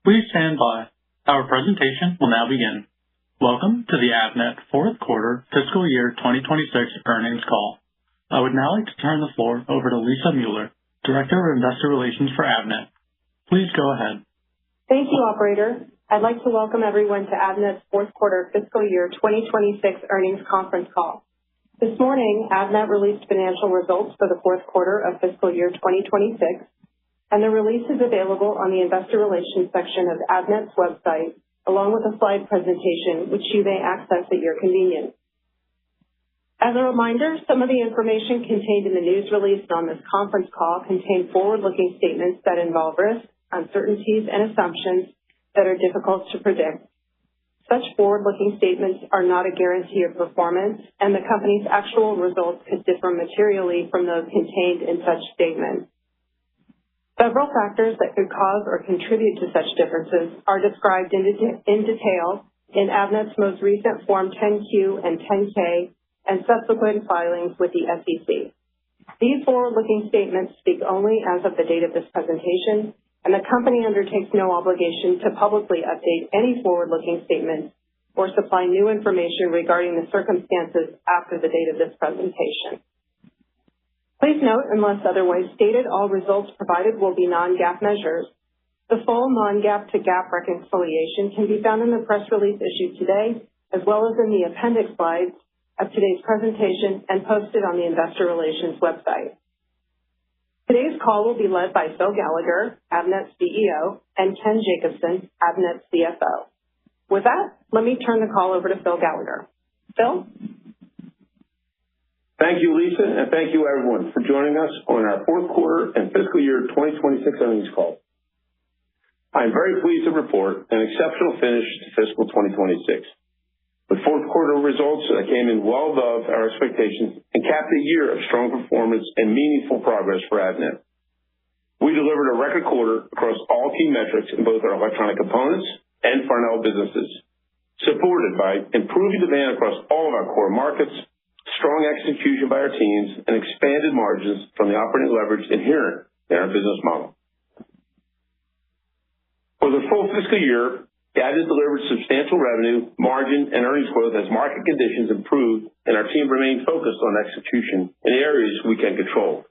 Please stand by. Our presentation will now begin. Welcome to the Avnet fourth quarter fiscal year 2026 earnings call. I would now like to turn the floor over to Lisa Mueller, Director of Investor Relations for Avnet. Please go ahead. Thank you, operator. I'd like to welcome everyone to Avnet's fourth quarter fiscal year 2026 earnings conference call. This morning, Avnet released financial results for the fourth quarter of fiscal year 2026, and the release is available on the Investor Relations section of Avnet's website, along with a slide presentation which you may access at your convenience. As a reminder, some of the information contained in the news release on this conference call contain forward-looking statements that involve risks, uncertainties, and assumptions that are difficult to predict. Such forward-looking statements are not a guarantee of performance, and the company's actual results could differ materially from those contained in such statements. Several factors that could cause or contribute to such differences are described in detail in Avnet's most recent Form 10-Q and 10-K and subsequent filings with the SEC. These forward-looking statements speak only as of the date of this presentation, and the company undertakes no obligation to publicly update any forward-looking statements or supply new information regarding the circumstances after the date of this presentation. Please note, unless otherwise stated, all results provided will be non-GAAP measures. The full non-GAAP to GAAP reconciliation can be found in the press release issued today, as well as in the appendix slides of today's presentation and posted on the Investor Relations website. Today's call will be led by Phil Gallagher, Avnet's CEO, and Ken Jacobson, Avnet's CFO. With that, let me turn the call over to Phil Gallagher. Phil? Thank you, Lisa, and thank you, everyone, for joining us on our fourth quarter and fiscal year 2026 earnings call. I am very pleased to report an exceptional finish to fiscal 2026, with fourth quarter results that came in well above our expectations and capped a year of strong performance and meaningful progress for Avnet. We delivered a record quarter across all key metrics in both our electronic components and Farnell businesses, supported by improving demand across all of our core markets, strong execution by our teams, and expanded margins from the operating leverage inherent in our business model. For the full fiscal year, Avnet delivered substantial revenue, margin, and earnings growth as market conditions improved and our team remained focused on execution in areas we can control.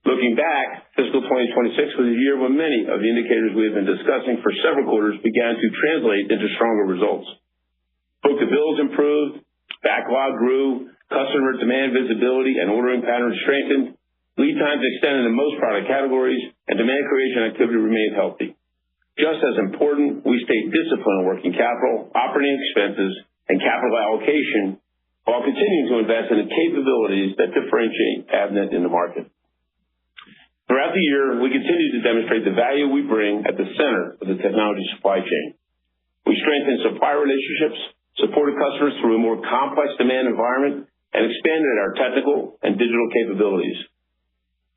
Looking back, fiscal 2026 was a year when many of the indicators we have been discussing for several quarters began to translate into stronger results. Book-to-bills improved, backlog grew, customer demand visibility and ordering patterns strengthened, lead times extended in most product categories, and demand creation activity remained healthy. Just as important, we stayed disciplined on working capital, operating expenses, and capital allocation while continuing to invest in the capabilities that differentiate Avnet in the market. Throughout the year, we continued to demonstrate the value we bring at the center of the technology supply chain. We strengthened supplier relationships, supported customers through a more complex demand environment, and expanded our technical and digital capabilities.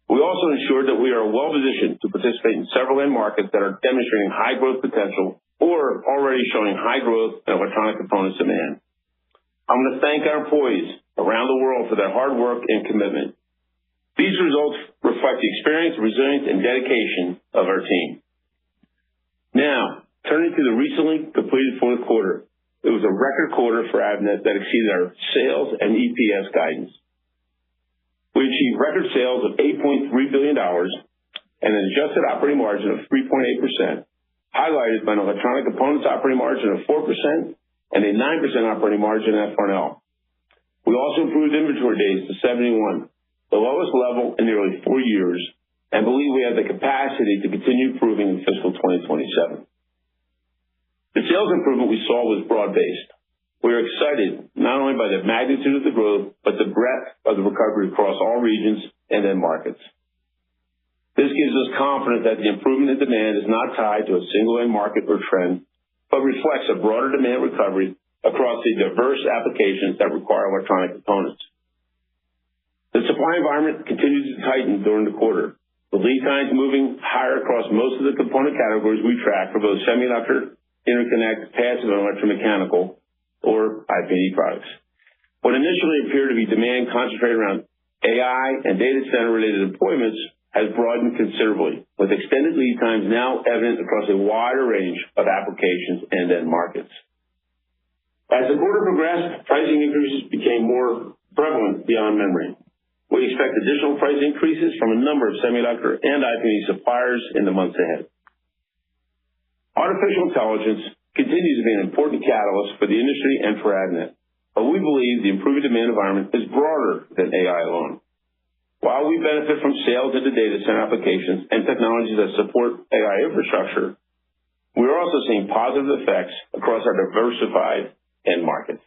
We also ensured that we are well-positioned to participate in several end markets that are demonstrating high growth potential or already showing high growth in electronic components demand. I want to thank our employees around the world for their hard work and commitment. These results reflect the experience, resilience, and dedication of our team. Now, turning to the recently completed fourth quarter. It was a record quarter for Avnet that exceeded our sales and EPS guidance. We achieved record sales of $8.3 billion and an adjusted operating margin of 3.8%, highlighted by an electronic components operating margin of 4% and a 9% operating margin at Farnell. We also improved inventory days to 71, the lowest level in nearly 4 years, and believe we have the capacity to continue improving in fiscal 2027. The sales improvement we saw was broad-based. We are excited not only by the magnitude of the growth, but the breadth of the recovery across all regions and end markets. This gives us confidence that the improvement in demand is not tied to a single end market or trend, but reflects a broader demand recovery across the diverse applications that require electronic components. The supply environment continued to tighten during the quarter, with lead times moving higher across most of the component categories we track for both semiconductor, interconnect, passive, and electromechanical, or IP&E products. What initially appeared to be demand concentrated around AI and data center related deployments has broadened considerably, with extended lead times now evident across a wider range of applications and end markets. As the quarter progressed, pricing increases became more prevalent beyond memory. We expect additional price increases from a number of semiconductor and IP&E suppliers in the months ahead. Artificial intelligence continues to be an important catalyst for the industry and for Avnet, but we believe the improving demand environment is broader than AI alone. While we benefit from sales into data center applications and technologies that support AI infrastructure, we are also seeing positive effects across our diversified end markets.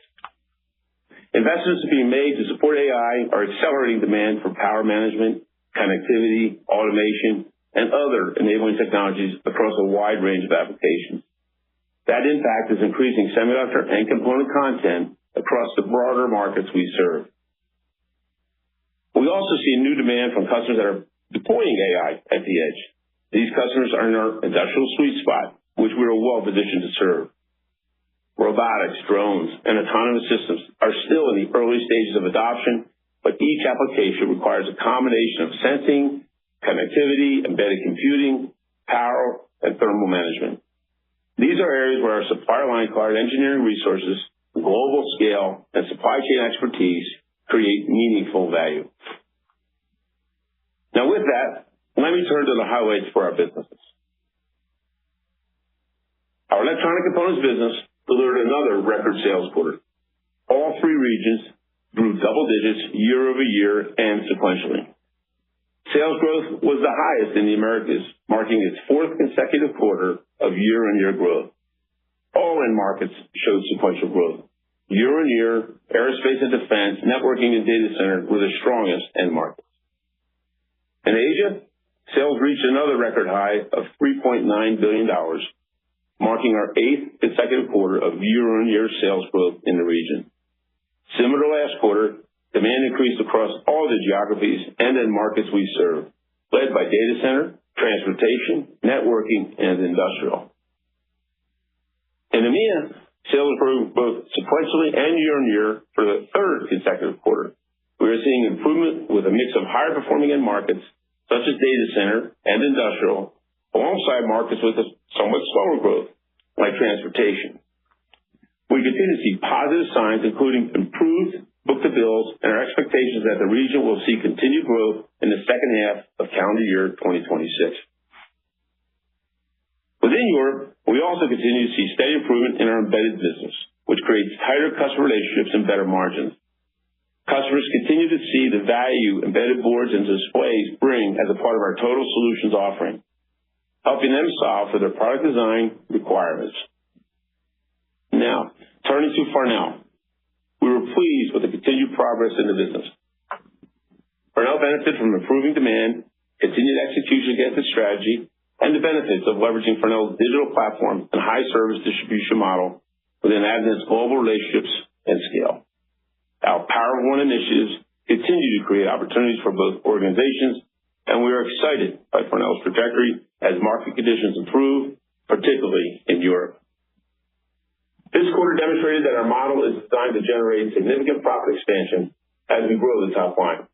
Investments being made to support AI are accelerating demand for power management, connectivity, automation, and other enabling technologies across a wide range of applications. That impact is increasing semiconductor and component content across the broader markets we serve. We also see new demand from customers that are deploying AI at the edge. These customers are in our industrial sweet spot, which we are well positioned to serve. Robotics, drones, and autonomous systems are still in the early stages of adoption, but each application requires a combination of sensing, connectivity, embedded computing, power, and thermal management. These are areas where our supplier line card engineering resources, global scale, and supply chain expertise create meaningful value. Now with that, let me turn to the highlights for our businesses. Our electronic components business delivered another record sales quarter. All three regions grew double digits year over year and sequentially. Sales growth was the highest in the Americas, marking its fourth consecutive quarter of year-on-year growth. All end markets showed sequential growth. Year-on-year, aerospace and defense, networking, and data center were the strongest end markets. In Asia, sales reached another record high of $3.9 billion, marking our eighth consecutive quarter of year-on-year sales growth in the region. Similar to last quarter, demand increased across all the geographies and end markets we serve, led by data center, transportation, networking, and industrial. In EMEA, sales grew both sequentially and year-on-year for the third consecutive quarter. We are seeing improvement with a mix of higher performing end markets, such as data center and industrial, alongside markets with a somewhat slower growth, like transportation. We continue to see positive signs, including improved book-to-bills and our expectations that the region will see continued growth in the second half of calendar year 2026. Within Europe, we also continue to see steady improvement in our embedded business, which creates tighter customer relationships and better margins. Customers continue to see the value embedded boards and displays bring as a part of our total solutions offering, helping them solve for their product design requirements. Now, turning to Farnell. We were pleased with the continued progress in the business. Farnell benefited from improving demand, continued execution against its strategy, and the benefits of leveraging Farnell's digital platform and high service distribution model within Avnet's global relationships and scale. Our Power of One initiatives continue to create opportunities for both organizations, and we are excited by Farnell's trajectory as market conditions improve, particularly in Europe. This quarter demonstrated that our model is designed to generate significant profit expansion as we grow the top line.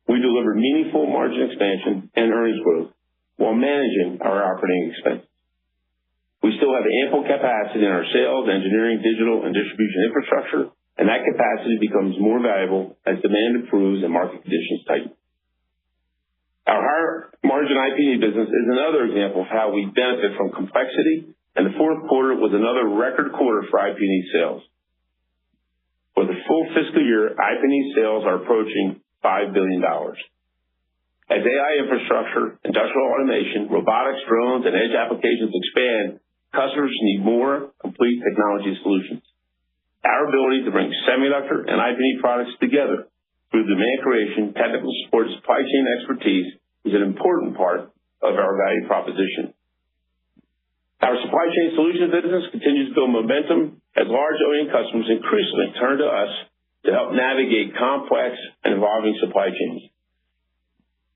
We delivered meaningful margin expansion and earnings growth while managing our operating expenses. We still have ample capacity in our sales, engineering, digital, and distribution infrastructure, and that capacity becomes more valuable as demand improves and market conditions tighten. Our higher margin IP&E business is another example of how we benefit from complexity, and the fourth quarter was another record quarter for IP&E sales. For the full fiscal year, IP&E sales are approaching $5 billion. As AI infrastructure, industrial automation, robotics, drones, and edge applications expand, customers need more complete technology solutions. Our ability to bring semiconductor and IP&E products together through demand creation, technical support, and supply chain expertise is an important part of our value proposition. Our supply chain solutions business continues to build momentum as large OEM customers increasingly turn to us to help navigate complex and evolving supply chains.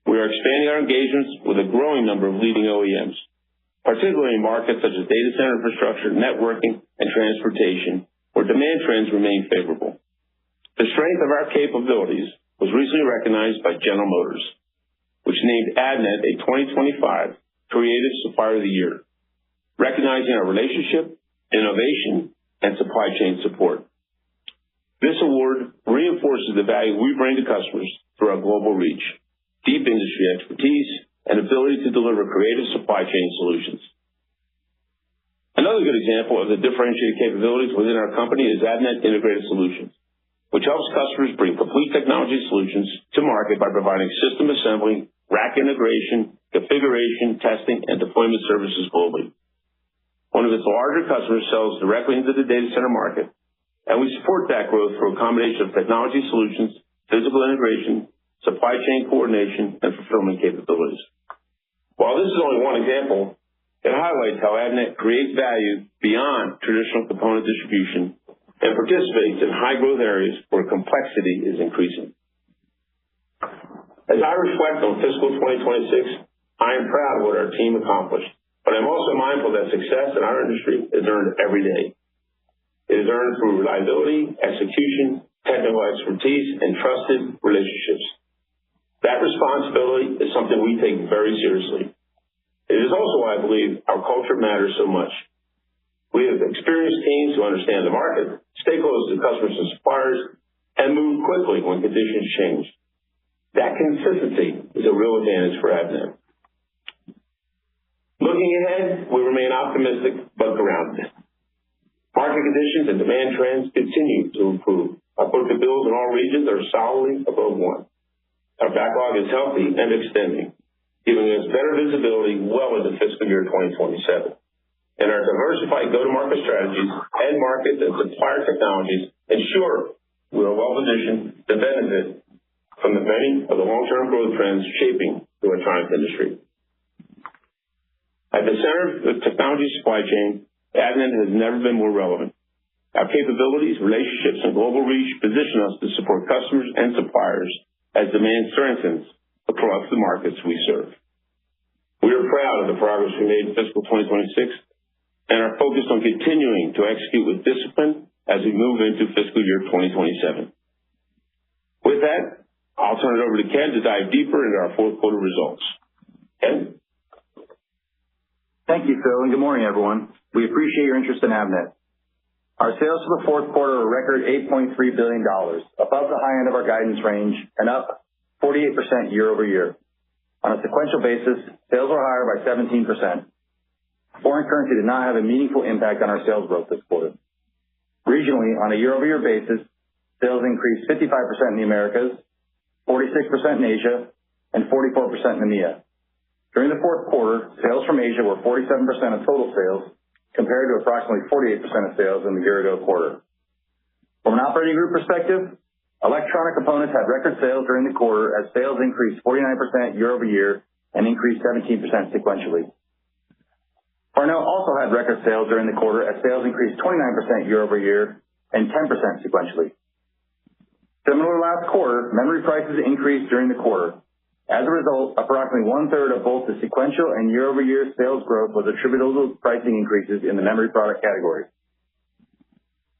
We are expanding our engagements with a growing number of leading OEMs, particularly in markets such as data center infrastructure, networking, and transportation, where demand trends remain favorable. The strength of our capabilities was recently recognized by General Motors. which named Avnet a 2025 Creative Supplier of the Year, recognizing our relationship, innovation, and supply chain support. This award reinforces the value we bring to customers through our global reach, deep industry expertise, and ability to deliver creative supply chain solutions. Another good example of the differentiated capabilities within our company is Avnet Integrated Solutions, which helps customers bring complete technology solutions to market by providing system assembly, rack integration, configuration, testing, and deployment services globally. One of its larger customers sells directly into the data center market, and we support that growth through a combination of technology solutions, physical integration, supply chain coordination, and fulfillment capabilities. While this is only one example, it highlights how Avnet creates value beyond traditional component distribution and participates in high-growth areas where complexity is increasing. As I reflect on fiscal 2026, I am proud of what our team accomplished, but I'm also mindful that success in our industry is earned every day. It is earned through reliability, execution, technical expertise, and trusted relationships. That responsibility is something we take very seriously. It is also why I believe our culture matters so much. We have experienced teams who understand the market, stay close to customers and suppliers, and move quickly when conditions change. That consistency is a real advantage for Avnet. Looking ahead, we remain optimistic but grounded. Market conditions and demand trends continue to improve. Our book-to-bills in all regions are solidly above 1. Our backlog is healthy and extending, giving us better visibility well into fiscal year 2027. And our diversified go-to-market strategies, end markets, and supplier technologies ensure we are well-positioned to benefit from the many of the long-term growth trends shaping the electronics industry. At the center of the technology supply chain, Avnet has never been more relevant. Our capabilities, relationships, and global reach position us to support customers and suppliers as demand strengthens across the markets we serve. We are proud of the progress we made in fiscal 2026 and are focused on continuing to execute with discipline as we move into fiscal year 2027. With that, I'll turn it over to Ken to dive deeper into our fourth quarter results. Ken? Thank you, Phil, and good morning, everyone. We appreciate your interest in Avnet. Our sales for the fourth quarter were a record $8.3 billion, above the high end of our guidance range and up 48% year over year. On a sequential basis, sales were higher by 17%. Foreign currency did not have a meaningful impact on our sales growth this quarter. Regionally, on a year-over-year basis, sales increased 55% in the Americas, 46% in Asia, and 44% in EMEA. During the fourth quarter, sales from Asia were 47% of total sales, compared to approximately 48% of sales in the year-ago quarter. From an operating group perspective, electronic components had record sales during the quarter as sales increased 49% year-over-year and increased 17% sequentially. Farnell also had record sales during the quarter as sales increased 29% year-over-year and 10% sequentially. Similar to last quarter, memory prices increased during the quarter. As a result, approximately one-third of both the sequential and year-over-year sales growth was attributable to pricing increases in the memory product category.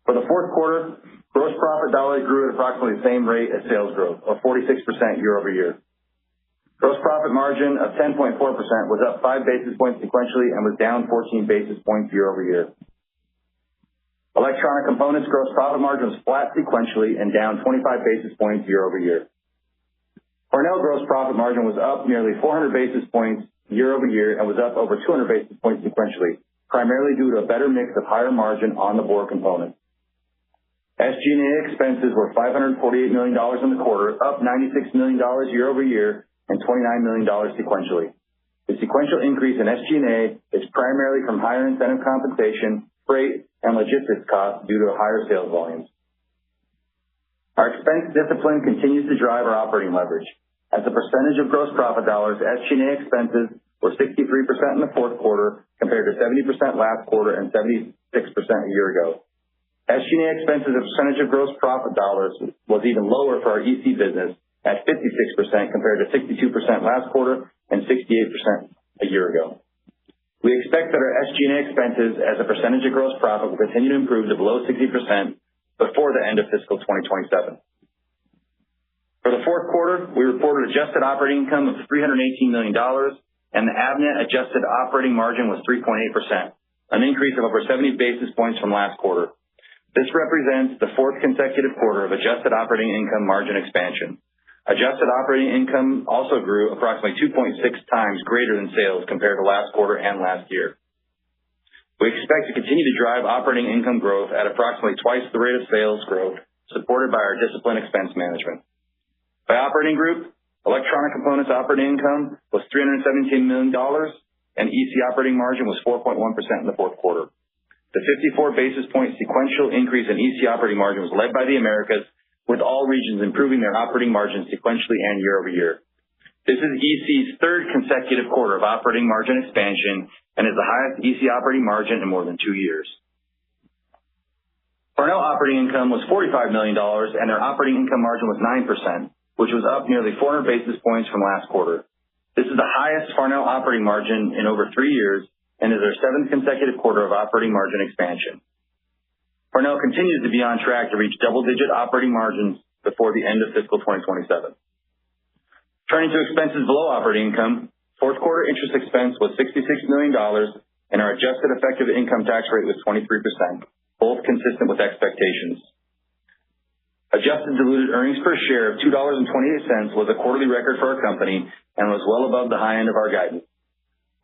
For the fourth quarter, gross profit dollars grew at approximately the same rate as sales growth, or 46% year-over-year. Gross profit margin of 10.4% was up 5 basis points sequentially and was down 14 basis points year-over-year. Electronic components gross profit margin was flat sequentially and down 25 basis points year-over-year. Farnell gross profit margin was up nearly 400 basis points year-over-year and was up over 200 basis points sequentially, primarily due to a better mix of higher margin on-the-board components. SG&A expenses were $548 million in the quarter, up $96 million year-over-year and $29 million sequentially. The sequential increase in SG&A is primarily from higher incentive compensation, freight, and logistics costs due to higher sales volumes. Our expense discipline continues to drive our operating leverage. As a percentage of gross profit dollars, SG&A expenses were 63% in the fourth quarter compared to 70% last quarter and 76% a year ago. SG&A expenses as a percentage of gross profit dollars was even lower for our EC business at 56% compared to 62% last quarter and 68% a year ago. We expect that our SG&A expenses as a percentage of gross profit will continue to improve to below 60% before the end of fiscal 2027. For the fourth quarter, we reported adjusted operating income of $318 million, and the Avnet adjusted operating margin was 3.8%, an increase of over 70 basis points from last quarter. This represents the fourth consecutive quarter of adjusted operating income margin expansion. Adjusted operating income also grew approximately 2.6 times greater than sales compared to last quarter and last year. We expect to continue to drive operating income growth at approximately twice the rate of sales growth, supported by our disciplined expense management. By operating group, electronic components operating income was $317 million, and EC operating margin was 4.1% in the fourth quarter. The 54 basis point sequential increase in EC operating margin was led by the Americas, with all regions improving their operating margins sequentially and year over year. This is EC's third consecutive quarter of operating margin expansion and is the highest EC operating margin in more than 2 years. Farnell operating income was $45 million, and their operating income margin was 9%, which was up nearly 400 basis points from last quarter. This is the highest Farnell operating margin in over 3 years and is their seventh consecutive quarter of operating margin expansion. Farnell continues to be on track to reach double-digit operating margins before the end of fiscal 2027. Turning to expenses below operating income, fourth quarter interest expense was $66 million, and our adjusted effective income tax rate was 23%, both consistent with expectations. Adjusted diluted earnings per share of $2.28 was a quarterly record for our company and was well above the high end of our guidance.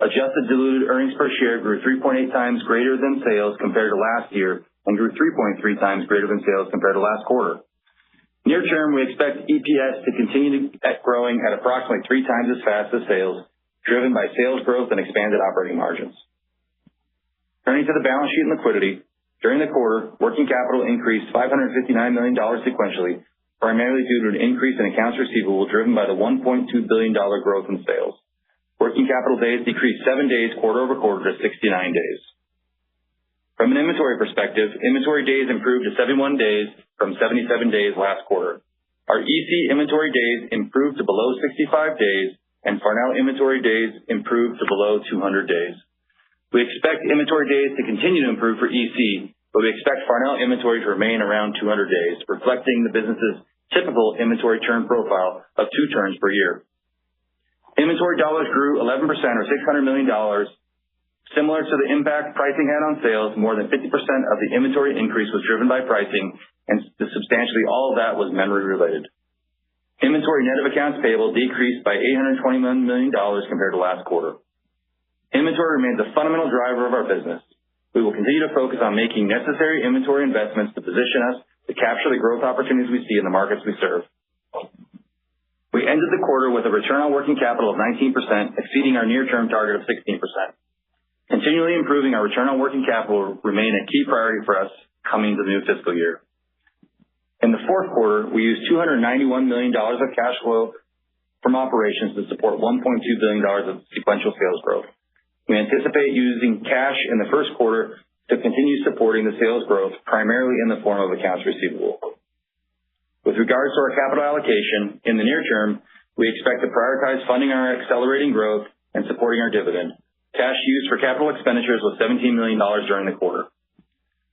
Adjusted diluted earnings per share grew 3.8 times greater than sales compared to last year and grew 3.3 times greater than sales compared to last quarter. Near term, we expect EPS to continue growing at approximately 3 times as fast as sales, driven by sales growth and expanded operating margins. Turning to the balance sheet and liquidity, during the quarter, working capital increased $559 million sequentially, primarily due to an increase in accounts receivable driven by the $1.2 billion growth in sales. Working capital days decreased 7 days quarter over quarter to 69 days. From an inventory perspective, inventory days improved to 71 days from 77 days last quarter. Our EC inventory days improved to below 65 days, and Farnell inventory days improved to below 200 days. We expect inventory days to continue to improve for EC, but we expect Farnell inventory to remain around 200 days, reflecting the business's typical inventory turn profile of 2 turns per year. Inventory dollars grew 11% or $600 million. Similar to the impact pricing had on sales, more than 50% of the inventory increase was driven by pricing, and substantially all of that was memory related. Inventory net of accounts payable decreased by $821 million compared to last quarter. Inventory remains a fundamental driver of our business. We will continue to focus on making necessary inventory investments to position us to capture the growth opportunities we see in the markets we serve. We ended the quarter with a return on working capital of 19%, exceeding our near-term target of 16%. Continually improving our return on working capital will remain a key priority for us coming to the new fiscal year. In the fourth quarter, we used $291 million of cash flow from operations to support $1.2 billion of sequential sales growth. We anticipate using cash in the first quarter to continue supporting the sales growth, primarily in the form of accounts receivable. With regards to our capital allocation, in the near term, we expect to prioritize funding our accelerating growth and supporting our dividend. Cash used for capital expenditures was $17 million during the quarter.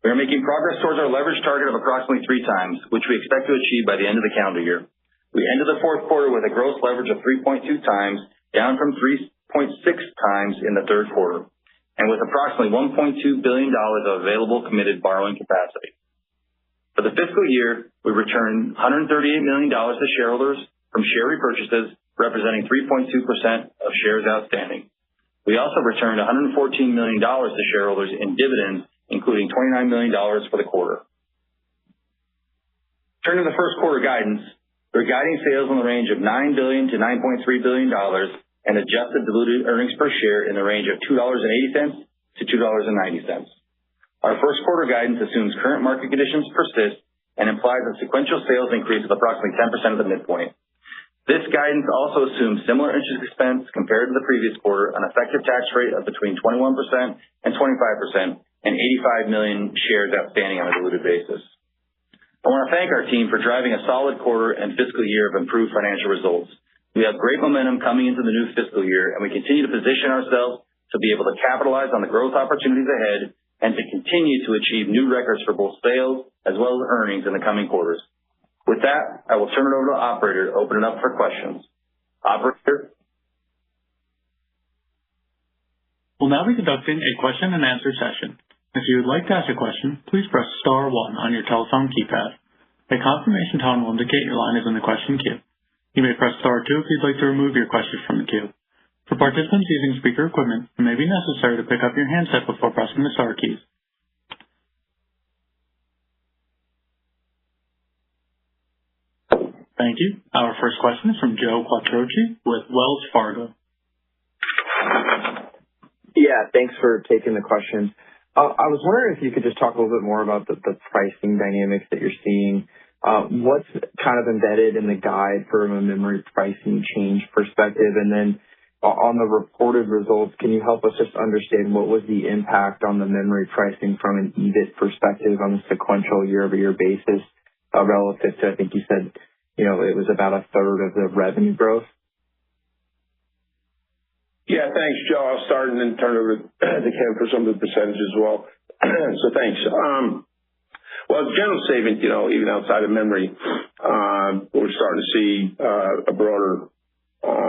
We are making progress towards our leverage target of approximately 3 times, which we expect to achieve by the end of the calendar year. We ended the fourth quarter with a gross leverage of 3.2 times, down from 3.6 times in the third quarter, and with approximately $1.2 billion of available committed borrowing capacity. For the fiscal year, we returned $138 million to shareholders from share repurchases, representing 3.2% of shares outstanding. We also returned $114 million to shareholders in dividends, including $29 million for the quarter. Turning to the first quarter guidance, we're guiding sales in the range of $9 billion to $9.3 billion and adjusted diluted earnings per share in the range of $2.80 to $2.90. Our first quarter guidance assumes current market conditions persist and implies a sequential sales increase of approximately 10% of the midpoint. This guidance also assumes similar interest expense compared to the previous quarter, an effective tax rate of between 21% and 25%, and 85 million shares outstanding on a diluted basis. I want to thank our team for driving a solid quarter and fiscal year of improved financial results. We have great momentum coming into the new fiscal year, and we continue to position ourselves to be able to capitalize on the growth opportunities ahead and to continue to achieve new records for both sales as well as earnings in the coming quarters. With that, I will turn it over to the operator to open it up for questions. Operator? We'll now be conducting a question and answer session. If you would like to ask a question, please press star 1 on your telephone keypad. A confirmation tone will indicate your line is in the question queue. You may press star 2 if you'd like to remove your question from the queue. For participants using speaker equipment, it may be necessary to pick up your handset before pressing the star keys. Thank you. Our first question is from Joe Quattrochi with Wells Fargo. Yeah, thanks for taking the question. I was wondering if you could just talk a little bit more about the pricing dynamics that you're seeing. What's kind of embedded in the guide from a memory pricing change perspective? And then on the reported results, can you help us just understand what was the impact on the memory pricing from an EBIT perspective on a sequential year-over-year basis relative to, I think you said, it was about a third of the revenue growth? Yeah, thanks, Joe. I'll start and then turn it over to Ken for some of the percentages as well. So thanks. Well, general savings, even outside of memory, we're starting to see a broader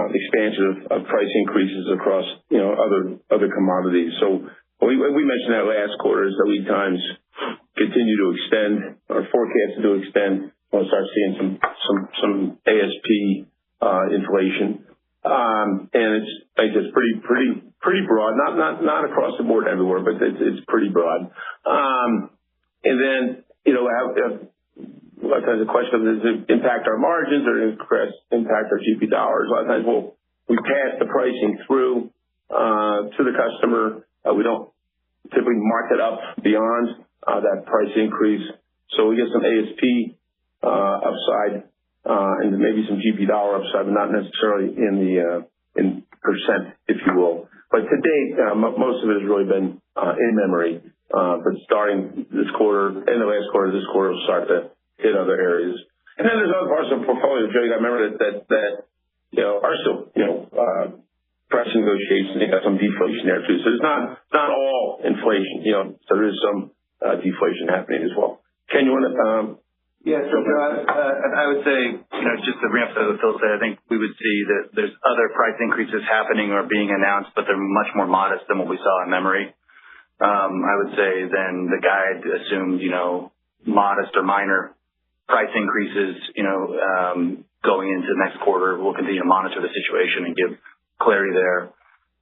expansion of price increases across, other commodities. So we mentioned that last quarter as the lead times continue to extend, or forecasted to extend. We'll start seeing some ASP inflation. And it's pretty broad, not across the board everywhere, but it's pretty broad. And then, a lot of times the question of does it impact our margins or impact our GP dollars? A lot of times we pass the pricing through to the customer. We don't typically mark it up beyond that price increase. So we get some ASP upside and maybe some GP dollar upside, but not necessarily in percent, if you will. But to date, most of it has really been in memory. But starting this quarter, and the last quarter, this quarter will start to hit other areas. And then there's other parts of the portfolio, Joe, you got to remember that are still, price negotiations, they got some deflation there too. So it's not all inflation, so there is some deflation happening as well. Ken, you want to, Yeah, so I would say, just to reemphasize what Phil said, I think we would see that there's other price increases happening or being announced, but they're much more modest than what we saw in memory. I would say then the guide assumed, modest or minor price increases, going into next quarter. We'll continue to monitor the situation and give clarity there.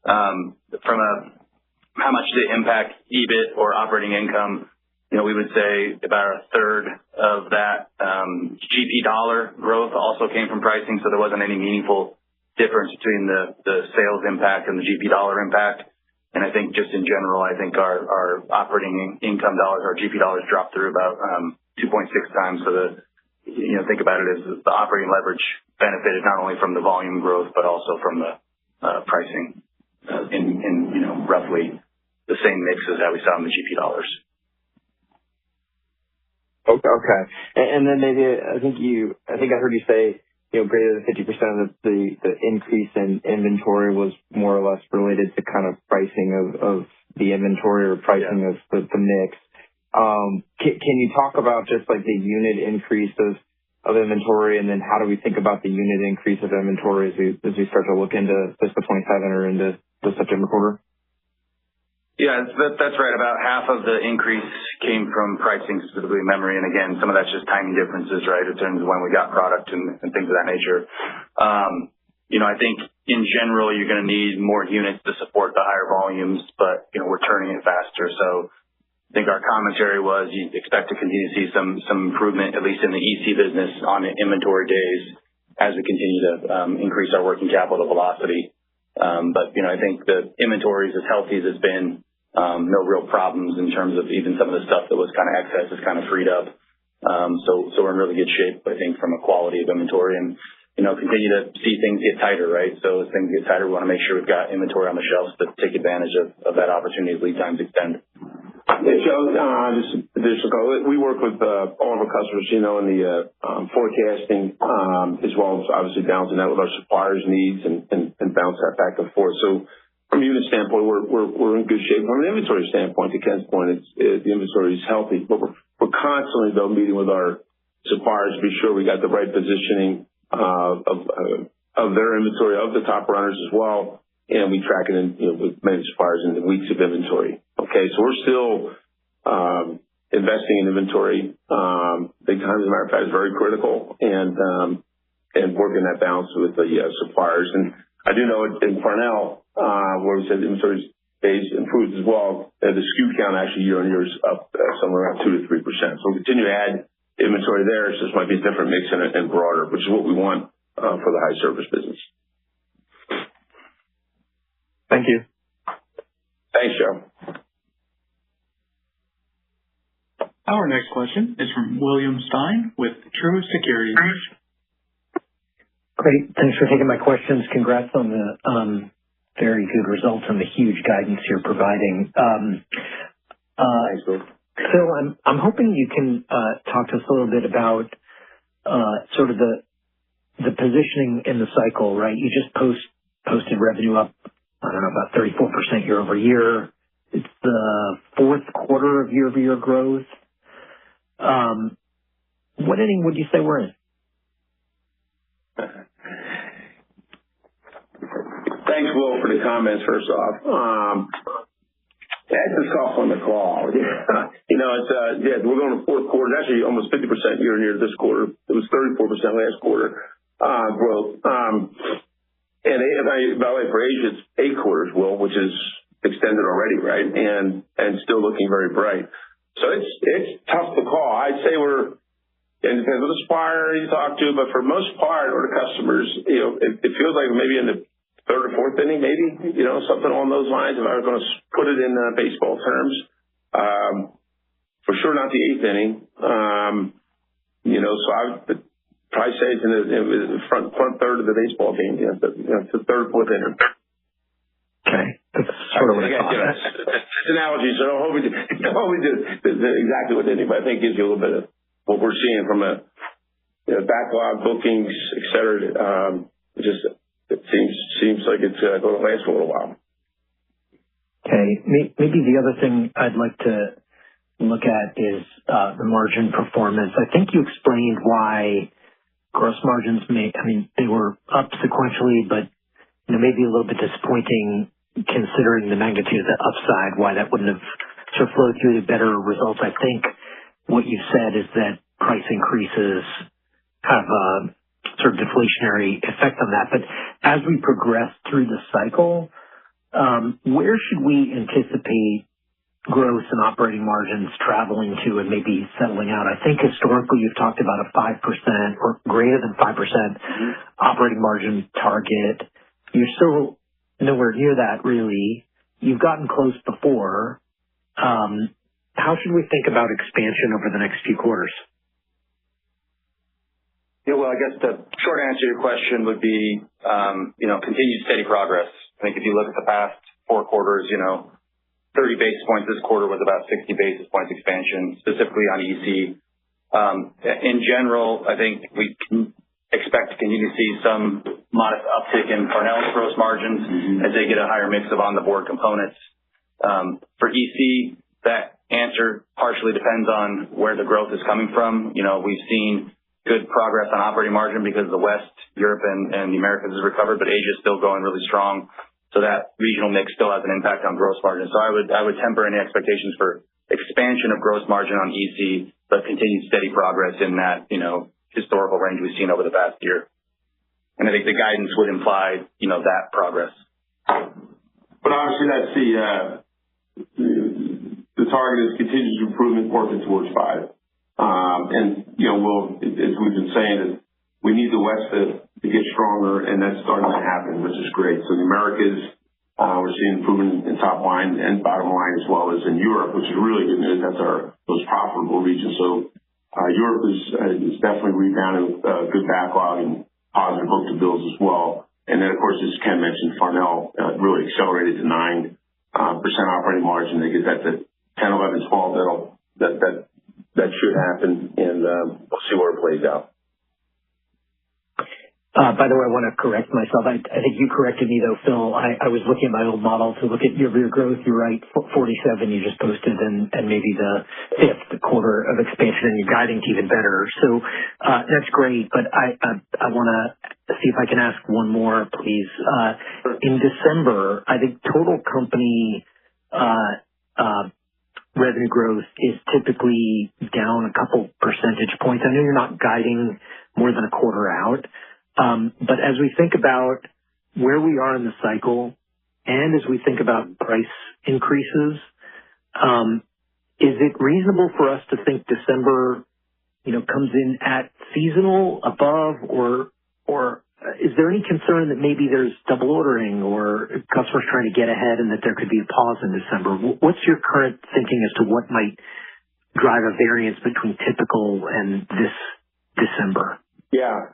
From how much did it impact EBIT or operating income? We would say about a third of that GP dollar growth also came from pricing, so there wasn't any meaningful difference between the sales impact and the GP dollar impact. And I think just in general, I think our operating income dollars, our GP dollars dropped through about 2.6 times. So think about it as the operating leverage benefited not only from the volume growth, but also from the pricing in roughly the same mix as that we saw in the GP dollars. Okay. And then maybe I think I heard you say, greater than 50% of the increase in inventory was more or less related to kind of pricing of the inventory or pricing of the mix. Can you talk about just like the unit increase of inventory, and then how do we think about the unit increase of inventory as we start to look into fiscal 27 or into the September quarter? Yeah, that's right. About half of the increase came from pricing, specifically memory. And again, some of that's just timing differences, right, in terms of when we got product and things of that nature. I think in general, you're going to need more units to support the higher volumes, but, we're turning it faster. So I think our commentary was you expect to continue to see some improvement, at least in the EC business, on the inventory days as we continue to increase our working capital velocity. But, I think the inventory is as healthy as it's been. No real problems in terms of even some of the stuff that was kind of excess is kind of freed up. So we're in really good shape, I think, from a quality of inventory, and, continue to see things get tighter, right? So as things get tighter, we want to make sure we've got inventory on the shelves to take advantage of that opportunity as lead times extend. Yeah, Joe, just additional, we work with all of our customers, in the forecasting, as well as obviously balancing that with our suppliers' needs and bounce that back and forth. So from a unit standpoint, we're in good shape. From an inventory standpoint, to Ken's point, the inventory is healthy, but we're constantly though meeting with our suppliers to be sure we got the right positioning of their inventory, of the top runners as well, and we track it in, with many suppliers in the weeks of inventory. Okay, so we're still investing in inventory big time. As a matter of fact, it's very critical, and working that balance with the suppliers. And I do know in Farnell, where we said inventory days improved as well, the SKU count actually year on year is up somewhere around 2 to 3%. So we'll continue to add inventory there. So this might be a different mix and broader, which is what we want for the high service business. Thank you. Thanks, Joe. Our next question is from William Stein with Truist Securities. Great. Thanks for taking my questions. Congrats on the very good results and the huge guidance you're providing. Thanks, Bill. Phil, I'm hoping you can talk to us a little bit about sort of the positioning in the cycle, right? You just posted revenue up, I don't know, about 34% year over year. It's the fourth quarter of year-over-year growth. What inning would you say we're in? Thanks, Will, for the comments, first off. That's just off on the call. It's, we're going to fourth quarter. It's actually almost 50% year on year this quarter. It was 34% last quarter growth. And by the way, for Asia, it's 8 quarters, Will, which is extended already, right? And still looking very bright. So it's tough to call. I'd say it depends on the supplier you talk to, but for most part, or the customers, it feels like maybe in the third or fourth inning, maybe, something along those lines. If I was going to put it in baseball terms, for sure not the 8th inning. So I would probably say it's in the front third of the baseball game, the third, fourth inning. Okay. That's sort of what I thought. It's an analogy, so don't hold me to exactly what inning, but I think it gives you a little bit of what we're seeing from a backlog, bookings, et cetera. It seems like it's going to last for a little while. Okay. Maybe the other thing I'd like to look at is the margin performance. I think you explained why gross margins they were up sequentially, but maybe a little bit disappointing considering the magnitude of the upside, why that wouldn't have sort of flowed through to better results. I think what you've said is that price increases have a sort of deflationary effect on that. But as we progress through the cycle, where should we anticipate gross and operating margins traveling to and maybe settling out? I think historically you've talked about a 5% or greater than 5% operating margin target. You're still nowhere near that, really. You've gotten close before. How should we think about expansion over the next few quarters? Yeah, well, I guess the short answer to your question would be, continued steady progress. I think if you look at the past 4 quarters, 30 basis points this quarter was about 60 basis points expansion, specifically on EC. In general, I think we can expect to continue to see some modest uptick in Farnell's gross margins as they get a higher mix of on-the-board components. For EC, that answer partially depends on where the growth is coming from. We've seen good progress on operating margin because the West, Europe, and the Americas has recovered, but Asia is still going really strong. So that regional mix still has an impact on gross margin. So I would temper any expectations for expansion of gross margin on EC, but continued steady progress in that, historical range we've seen over the past year. And I think the guidance would imply, that progress. But obviously that's the target is continuous improvement working towards 5. And, as we've been saying, we need the West to get stronger, and that's starting to happen, which is great. So the Americas, we're seeing improvement in top line and bottom line, as well as in Europe, which is really good news. That's our most profitable region. So Europe is definitely rebounding with good backlog and positive book-to-bills as well. And then, of course, as Ken mentioned, Farnell really accelerated to 9% operating margin. They get that to 10, 11, 12. That should happen, and we'll see where it plays out. By the way, I want to correct myself. I think you corrected me, though, Phil. I was looking at my old model to look at year-over-year growth. You're right, 47 you just posted, and maybe the fifth quarter of expansion, and you're guiding to even better. So that's great, but I want to see if I can ask one more, please. In December, I think total company revenue growth is typically down a couple percentage points. I know you're not guiding more than a quarter out. But as we think about where we are in the cycle and as we think about price increases, is it reasonable for us to think December, comes in at seasonal, above, or is there any concern that maybe there's double ordering or customers trying to get ahead and that there could be a pause in December? What's your current thinking as to what might drive a variance between typical and this December? Yeah.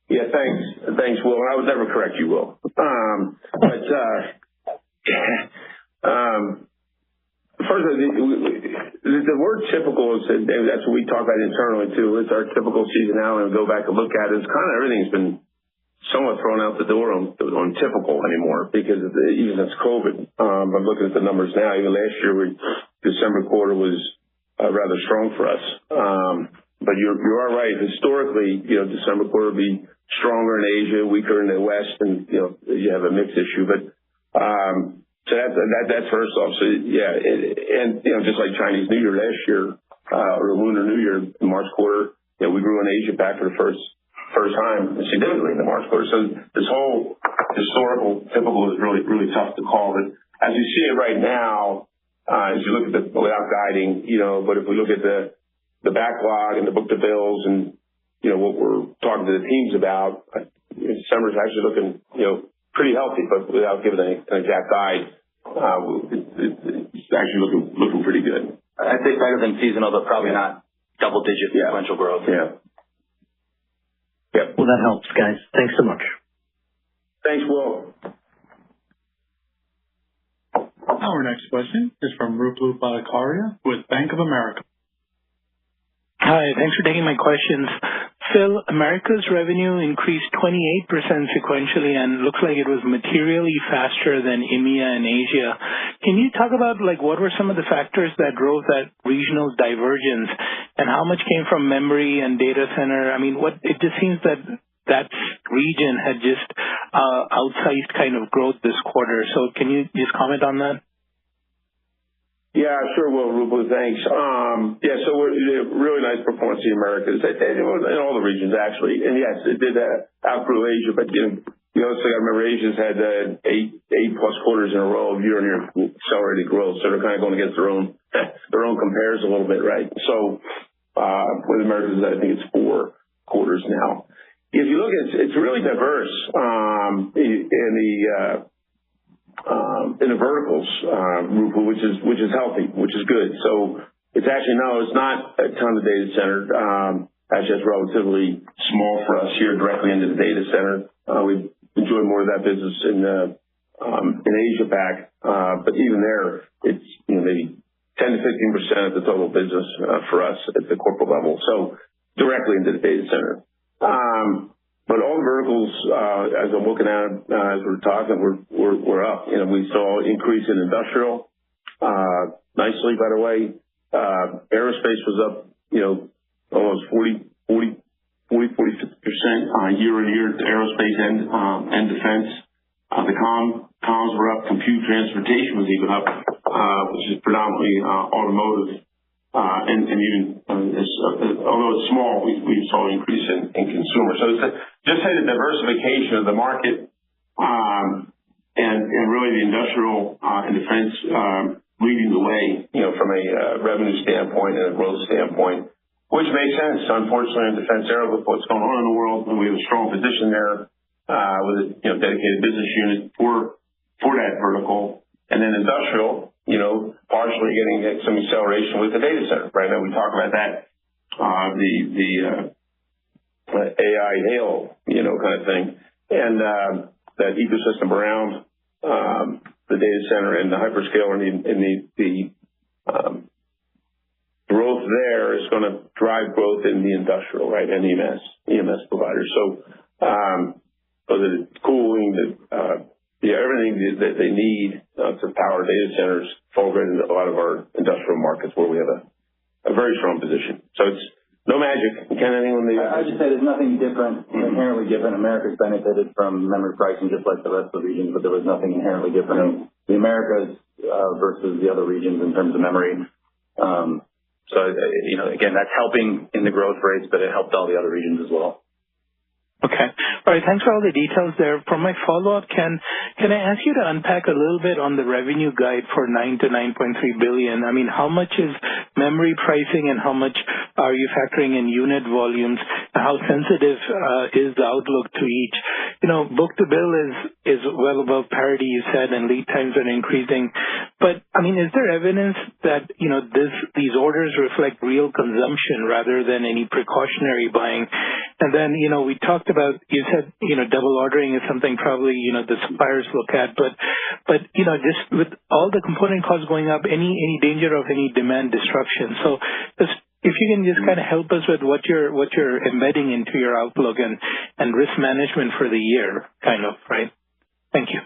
Yeah, thanks, Will. I would never correct you, Will. First, the word typical is, that's what we talk about internally too. It's our typical seasonality, and go back and look at it. It's kind of everything's been somewhat thrown out the door on typical anymore because even since COVID. I'm looking at the numbers now. Even last year, December quarter was rather strong for us. But you are right. Historically, December quarter would be stronger in Asia, weaker in the West, and you have a mixed issue. But so that's first off. So yeah, and just like Chinese New Year last year, or Lunar New Year, the March quarter, we grew in Asia back for the first time significantly in the March quarter. So this whole historical typical is really tough to call. But as you see it right now, as you look at without guiding, but if we look at the backlog and the book-to-bills and, what we're talking to the teams about, December is actually looking, pretty healthy, but without giving an exact guide, it's actually looking pretty good. I'd say better than seasonal, but probably not double-digit sequential growth. Yeah. Well, that helps, guys. Thanks so much. Thanks, Will. Our next question is from Ruplu Bhattacharya with Bank of America. Hi, thanks for taking my questions. Phil, America's revenue increased 28% sequentially and looks like it was materially faster than EMEA and Asia. Can you talk about what were some of the factors that drove that regional divergence and how much came from memory and data center? I mean, it just seems that region had just outsized kind of growth this quarter. So can you just comment on that? Yeah, sure will, Ruplu. Thanks. So really nice performance in the Americas. In all the regions, actually. And yes, it did outgrow Asia, but you also got to remember Asia's had 8+ quarters in a row of year-on-year accelerated growth. So they're kind of going against their own compares a little bit, right? So with Americas, I think it's 4 quarters now. If you look at it's really diverse in the verticals, Ruplu, which is healthy, which is good. So it's actually it's not a ton of data center. Actually, that's relatively small for us here directly into the data center. We enjoy more of that business in Asia Pac, but even there, it's maybe 10 to 15% of the total business for us at the corporate level. So directly into the data center. But all the verticals, as I'm looking at it, as we're talking, we're up. We saw increase in industrial, nicely, by the way. Aerospace was up, almost 40, 50% year-on-year to aerospace and defense. The comms were up. Compute transportation was even up, which is predominantly automotive. And even although it's small, we saw an increase in consumer. So it's just had a diversification of the market, and really the industrial and defense leading the way, from a revenue standpoint and a growth standpoint, which makes sense. Unfortunately, in defense aero, with what's going on in the world, and we have a strong position there with a dedicated business unit for that vertical, and then industrial. Partially getting some acceleration with the data center, right? Now we talk about that, the AI hail, kind of thing, and that ecosystem around the data center and the hyperscaler and the growth there is going to drive growth in the industrial, right, and EMS providers. So whether it's cooling, everything that they need to power data centers fall right into a lot of our industrial markets where we have a very strong position. So it's no magic. Ken, anything on the... I just say there's nothing different, inherently different. America's benefited from memory pricing just like the rest of the regions, but there was nothing inherently different in the Americas versus the other regions in terms of memory. So, again, that's helping in the growth rates, but it helped all the other regions as well. Okay. All right. Thanks for all the details there. For my follow-up, can I ask you to unpack a little bit on the revenue guide for $9 to $9.3 billion? I mean, how much is memory pricing and how much are you factoring in unit volumes? How sensitive is the outlook to each? Book to bill is well above parity, you said, and lead times are increasing. But, I mean, is there evidence that, these orders reflect real consumption rather than any precautionary buying? And then, we talked about, you said, double ordering is something probably, the suppliers look at, but, just with all the component costs going up, any danger of any demand destruction. So just, if you can just kind of help us with what you're embedding into your outlook and risk management for the year, kind of, right? Thank you.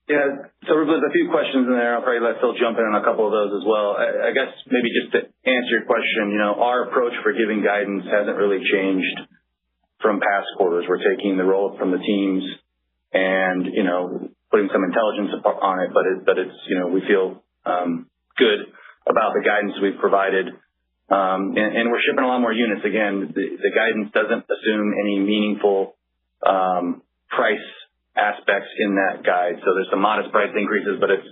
Yeah. So there's a few questions in there. I'll probably let Phil jump in on a couple of those as well. I guess maybe just to answer your question, our approach for giving guidance hasn't really changed from past quarters. We're taking the roll up from the teams and, putting some intelligence on it, but it's, we feel good about the guidance we've provided. And we're shipping a lot more units. Again, the guidance doesn't assume any meaningful price aspects in that guide. So there's some modest price increases, but it's,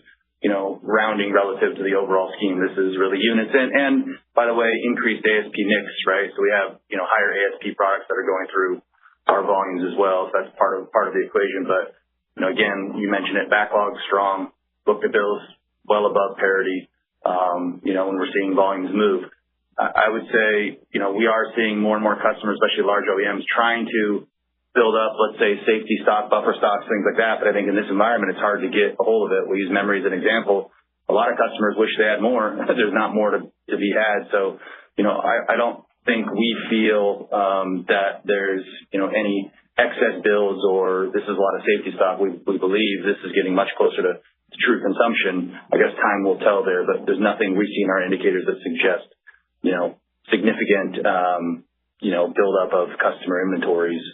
rounding relative to the overall scheme. This is really units and by the way, increased ASP mix, right? So we have, higher ASP products that are going through our volumes as well. So that's part of the equation. But, again, you mentioned it, backlog strong, book to bills well above parity, when we're seeing volumes move. I would say, we are seeing more and more customers, especially large OEMs, trying to build up, let's say, safety stock, buffer stocks, things like that. But I think in this environment, it's hard to get a hold of it. We use memory as an example. A lot of customers wish they had more. There's not more to be had. So, I don't think we feel that there's, any excess builds or this is a lot of safety stock. We believe this is getting much closer to true consumption. I guess time will tell there, but there's nothing we see in our indicators that suggest, significant, buildup of customer inventories.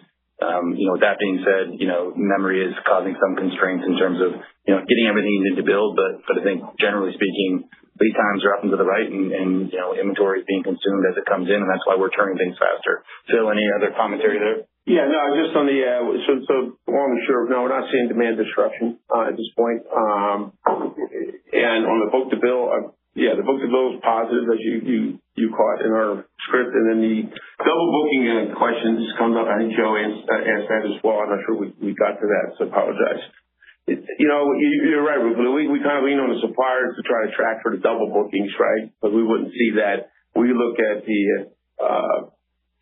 With that being said, memory is causing some constraints in terms of, getting everything you need to build. But I think generally speaking, lead times are up and to the right and inventory is being consumed as it comes in. And that's why we're turning things faster. Phil, any other commentary there? Yeah, no, just on the, so long and short, no, we're not seeing demand destruction, at this point. And on the book to bill, the book to bill is positive as you caught in our script. And then the double booking question just comes up. I think Joe asked that as well. I'm not sure we got to that, so apologize. You're right, Ruplu. We kind of lean on the suppliers to try to track for the double bookings, right? But we wouldn't see that. We look at the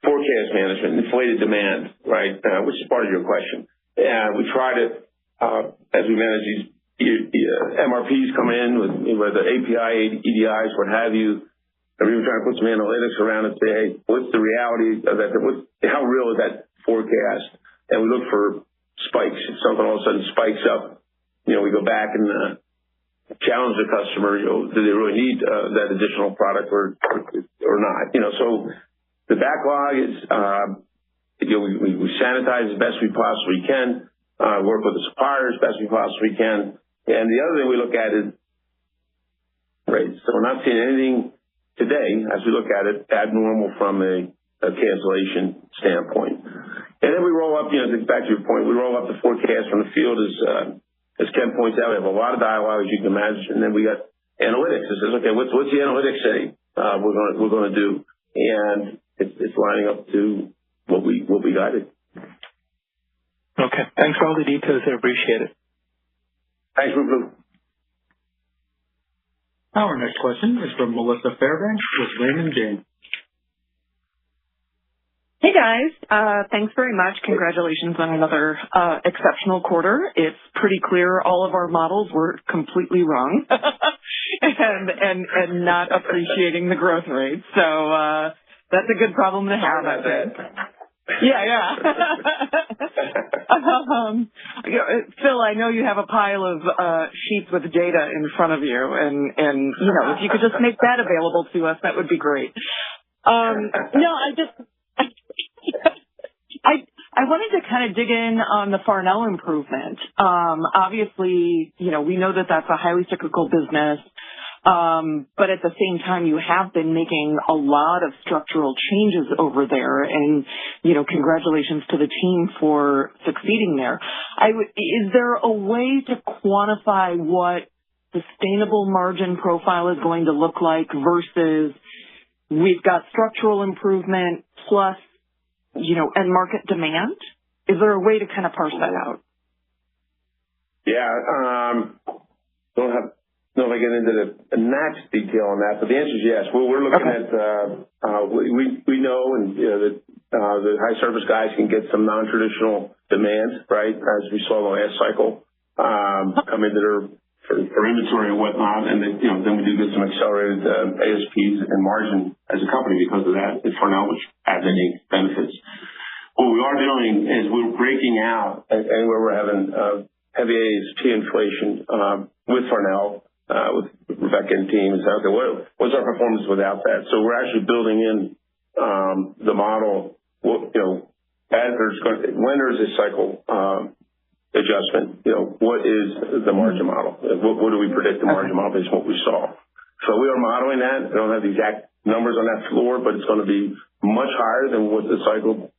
forecast management, inflated demand, right, which is part of your question. And we try to, as we manage these MRPs come in with the API, EDIs, what have you, and we were trying to put some analytics around it, say, hey, what's the reality of that? How real is that forecast? And we look for spikes. If something all of a sudden spikes up, we go back and challenge the customer, do they really need that additional product or not? So the backlog is, we sanitize as best we possibly can, work with the suppliers as best we possibly can. And the other thing we look at is rates. So we're not seeing anything today, as we look at it, abnormal from a cancellation standpoint. And then we roll up, back to your point, we roll up the forecast from the field as Ken points out. We have a lot of dialogue, as you can imagine. And then we got analytics. It says, okay, what's the analytics say we're going to do? And it's lining up to what we guided. Okay. Thanks for all the details. I appreciate it. Thanks, Ruplu. Our next question is from Melissa Fairbanks with Raymond James. Hey guys, thanks very much. Congratulations on another exceptional quarter. It's pretty clear all of our models were completely wrong and not appreciating the growth rate. So that's a good problem to have, I think. Yeah. Phil, I know you have a pile of sheets with data in front of you, and if you could just make that available to us, that would be great. I wanted to kind of dig in on the Farnell improvement. Obviously, we know that that's a highly cyclical business. But at the same time, you have been making a lot of structural changes over there, and, congratulations to the team for succeeding there. Is there a way to quantify what sustainable margin profile is going to look like versus we've got structural improvement plus, end market demand? Is there a way to kind of parse that out? Yeah, don't know if I get into the max detail on that, but the answer is yes. We're looking at, we know that the high service guys can get some non-traditional demand, right, as we saw the last cycle, come into their for inventory and whatnot, and then we do get some accelerated ASPs and margin as a company because of that at Farnell, which have any benefits. What we are doing is we're breaking out, and where we're having heavy ASP inflation with Farnell, with Rebecca and team, and say, okay, what's our performance without that? So we're actually building in the model, when there's a cycle adjustment, what is the margin model? What do we predict the margin model based on what we saw? So we are modeling that. I don't have the exact numbers on that floor, but it's going to be much higher than what the cycle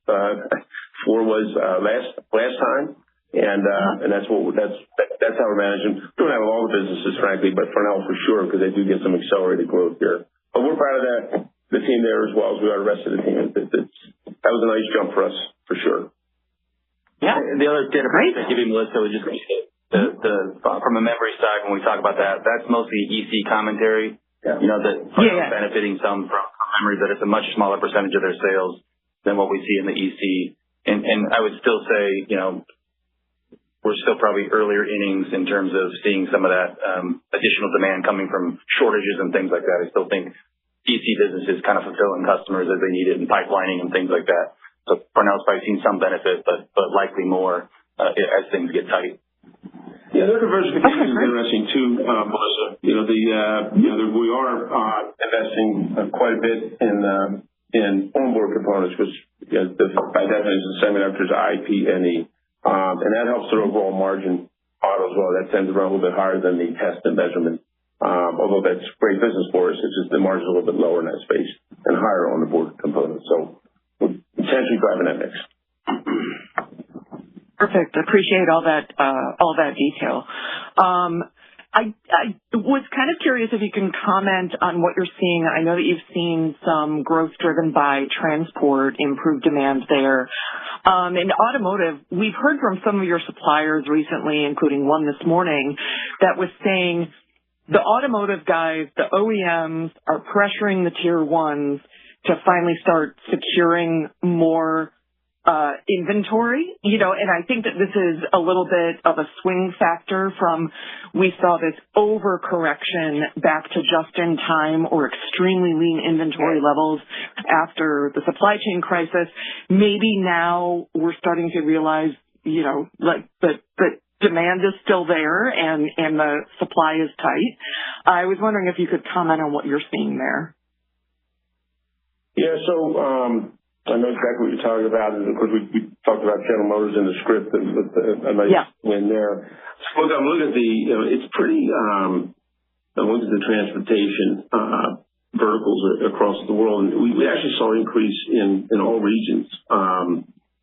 floor was last time. And that's how we're managing. We don't have all the businesses, frankly, but Farnell for sure, because they do get some accelerated growth here. But we're proud of the team there as well as we are the rest of the team. That was a nice jump for us, for sure. Yeah. The other data point I give you, Melissa, was just from a memory side, when we talk about that, that's mostly EC commentary. Yeah. That benefiting some from memory, but it's a much smaller percentage of their sales than what we see in the EC. And I would still say, we're still probably earlier innings in terms of seeing some of that additional demand coming from shortages and things like that. I still think EC business is kind of fulfilling customers as they need it and pipelining and things like that. So Farnell's probably seen some benefit, but likely more as things get tight. Yeah, their diversification is interesting too, Melissa. We are investing quite a bit in onboard components, which by definition semiconductors, IP&E. And that helps their overall margin model as well. That tends to run a little bit higher than the test and measurement. Although that's great business for us, it's just the margin's a little bit lower in that space and higher on the board components. So we're potentially driving that mix. Perfect. Appreciate all that detail. I was kind of curious if you can comment on what you're seeing. I know that you've seen some growth driven by transport, improved demand there. In automotive, we've heard from some of your suppliers recently, including one this morning, that was saying the automotive guys, the OEMs, are pressuring the tier ones to finally start securing more inventory, and I think that this is a little bit of a swing factor from we saw this overcorrection back to just-in-time or extremely lean inventory levels after the supply chain crisis. Maybe now we're starting to realize, that demand is still there and the supply is tight. I was wondering if you could comment on what you're seeing there. Yeah, so I know exactly what you're talking about. And of course, we talked about General Motors in the script with a nice win there. So look, I'm looking at it's pretty, I'm looking at the transportation verticals across the world. And we actually saw an increase in all regions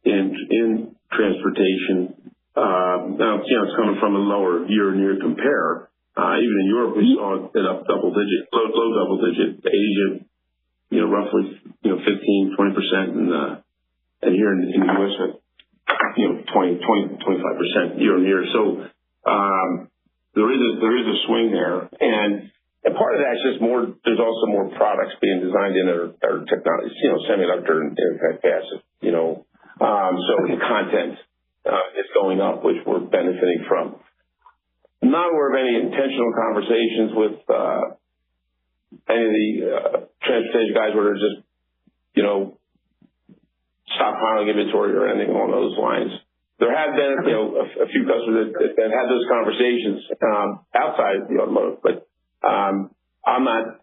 in transportation. Now, it's coming from a lower year-on-year compare. Even in Europe, we saw it up double-digit, low double-digit. Asia, roughly, 15-20%, and here in the U.S., 20-25% year on year. So there is a swing there, and part of that's just more. There's also more products being designed in our technology, semiconductor and passive. So the content is going up, which we're benefiting from. Not aware of any intentional conversations with any of the transportation guys where they're just, stockpiling inventory or anything along those lines. There have been, a few customers that had those conversations outside the automotive, but I'm not.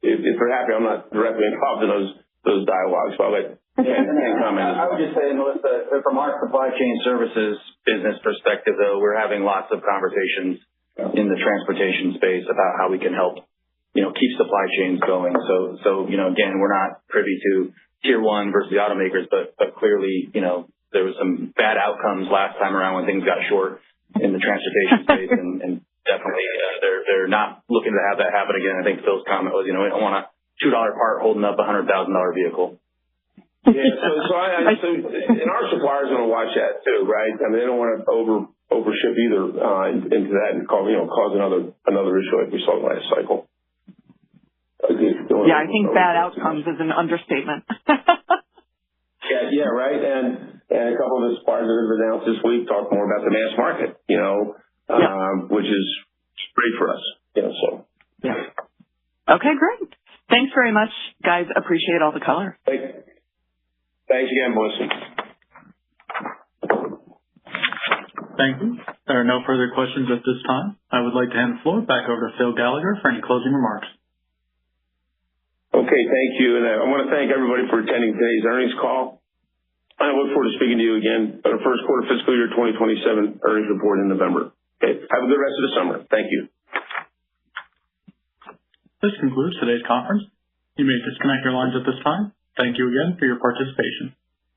If they're happy, I'm not directly involved in those dialogues. So I'll let Ken comment. I would just say, Melissa, from our supply chain services business perspective, though, we're having lots of conversations in the transportation space about how we can help, keep supply chains going. So again, we're not privy to tier one versus the automakers, but clearly, there was some bad outcomes last time around when things got short in the transportation space, and definitely they're not looking to have that happen again. I think Phil's comment was, we don't want a $2 part holding up a $100,000 vehicle. Yeah, so and our suppliers are going to watch that too, right? I mean, they don't want to overship either into that and cause another issue like we saw last cycle. Yeah, I think bad outcomes is an understatement. Yeah, right. And a couple of the suppliers that have announced this week talk more about the mass market, which is great for us. So. Yeah. Okay, great. Thanks very much, guys. Appreciate all the color. Thanks again, Melissa. Thank you. There are no further questions at this time. I would like to hand the floor back over to Phil Gallagher for any closing remarks. Okay, thank you. And I want to thank everybody for attending today's earnings call. I look forward to speaking to you again on our first quarter fiscal year 2027 earnings report in November. Okay, have a good rest of the summer. Thank you. This concludes today's conference. You may disconnect your lines at this time. Thank you again for your participation.